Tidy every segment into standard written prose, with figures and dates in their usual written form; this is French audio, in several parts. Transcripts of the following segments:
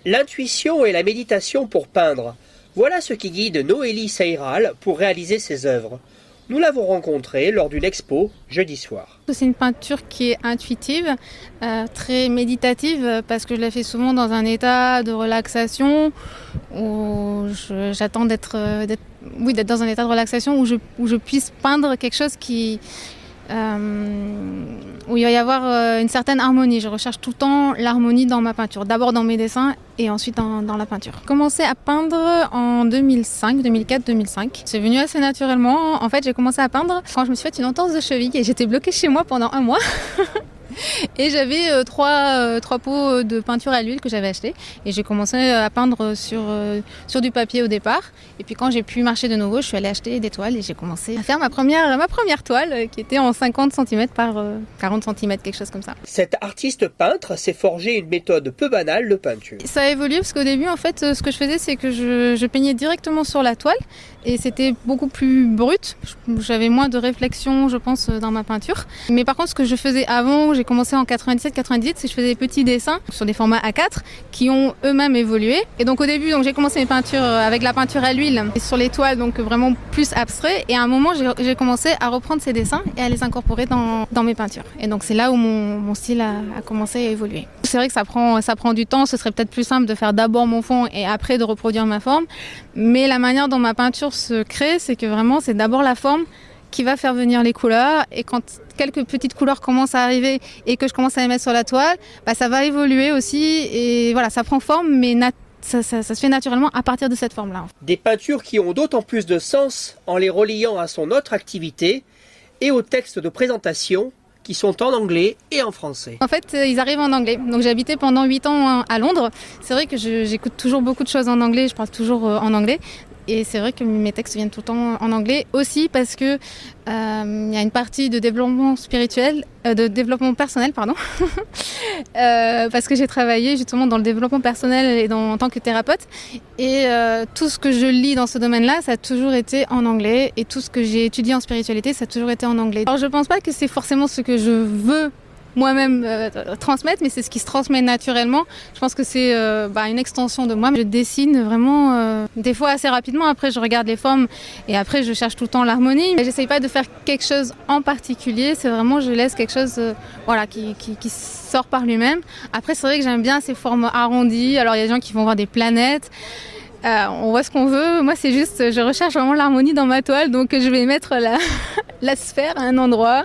L'intuition et la méditation pour peindre. Voilà ce qui guide Noélie Seyral pour réaliser ses œuvres. Nous l'avons rencontrée lors d'une expo jeudi soir. C'est une peinture qui est intuitive, très méditative, parce que je la fais souvent dans un état de relaxation où j'attends d'être dans un état de relaxation où je puisse peindre quelque chose où il va y avoir une certaine harmonie. Je recherche tout le temps l'harmonie dans ma peinture, d'abord dans mes dessins et ensuite dans la peinture. J'ai commencé à peindre en 2004-2005. C'est venu assez naturellement. En fait, j'ai commencé à peindre quand je me suis fait une entorse de cheville et j'étais bloquée chez moi pendant un mois. Et j'avais trois pots de peinture à l'huile que j'avais acheté et j'ai commencé à peindre sur du papier au départ. Et puis quand j'ai pu marcher de nouveau, je suis allée acheter des toiles et j'ai commencé à faire ma première toile qui était en 50 cm par 40 cm, quelque chose comme ça. Cette artiste peintre s'est forgé une méthode peu banale de peinture. Ça a évolué parce qu'au début, en fait, ce que je faisais, c'est que je peignais directement sur la toile et c'était beaucoup plus brut. J'avais moins de réflexion, je pense, dans ma peinture. Mais par contre, ce que je faisais avant, j'ai commencé en 97-98, c'est que je faisais des petits dessins sur des formats A4 qui ont eux-mêmes évolué. Et donc au début, j'ai commencé mes peintures avec la peinture à l'huile et sur les toiles, donc vraiment plus abstrait. Et à un moment, j'ai commencé à reprendre ces dessins et à les incorporer dans mes peintures. Et donc c'est là où mon style a commencé à évoluer. C'est vrai que ça prend du temps, ce serait peut-être plus simple de faire d'abord mon fond et après de reproduire ma forme. Mais la manière dont ma peinture se crée, c'est que vraiment c'est d'abord la forme qui va faire venir les couleurs, et quand quelques petites couleurs commencent à arriver et que je commence à les mettre sur la toile, ça va évoluer aussi et voilà, ça prend forme, mais ça se fait naturellement à partir de cette forme-là. Des peintures qui ont d'autant plus de sens en les reliant à son autre activité et aux textes de présentation qui sont en anglais et en français. En fait, ils arrivent en anglais. Donc j'ai habité pendant 8 ans à Londres. C'est vrai que j'écoute toujours beaucoup de choses en anglais, je parle toujours en anglais. Et c'est vrai que mes textes viennent tout le temps en anglais aussi parce que y a une partie de développement spirituel, de développement personnel, pardon, parce que j'ai travaillé justement dans le développement personnel et en tant que thérapeute. Et tout ce que je lis dans ce domaine-là, ça a toujours été en anglais. Et tout ce que j'ai étudié en spiritualité, ça a toujours été en anglais. Alors je pense pas que c'est forcément ce que je veux moi-même transmettre, mais c'est ce qui se transmet naturellement. Je pense que c'est une extension de moi. Je dessine vraiment des fois assez rapidement, après je regarde les formes et après je cherche tout le temps l'harmonie. Mais j'essaye pas de faire quelque chose en particulier, c'est vraiment je laisse quelque chose qui sort par lui-même. Après c'est vrai que j'aime bien ces formes arrondies, alors il y a des gens qui vont voir des planètes. On voit ce qu'on veut. Moi, c'est juste, je recherche vraiment l'harmonie dans ma toile, donc je vais mettre la sphère à un endroit,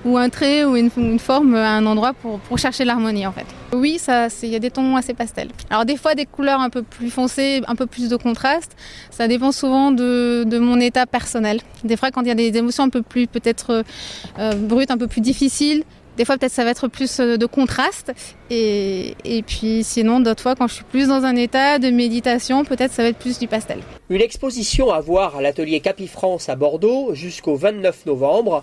ou un trait, ou une forme à un endroit pour chercher l'harmonie, en fait. Oui, il y a des tons assez pastels. Alors des fois, des couleurs un peu plus foncées, un peu plus de contraste. Ça dépend souvent de mon état personnel. Des fois, quand il y a des émotions un peu plus, peut-être brutes, un peu plus difficiles, des fois, peut-être ça va être plus de contraste. Et puis sinon, d'autres fois, quand je suis plus dans un état de méditation, peut-être ça va être plus du pastel. Une exposition à voir à l'atelier Capifrance à Bordeaux jusqu'au 29 novembre,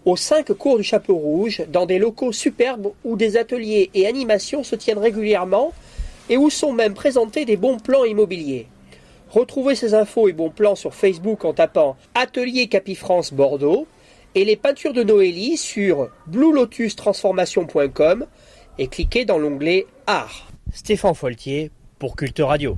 aux 5 cours du Chapeau Rouge, dans des locaux superbes où des ateliers et animations se tiennent régulièrement et où sont même présentés des bons plans immobiliers. Retrouvez ces infos et bons plans sur Facebook en tapant Atelier Capifrance Bordeaux et les peintures de Noélie sur bluelotustransformation.com et cliquez dans l'onglet Art. Stéphane Foltier pour Culte Radio.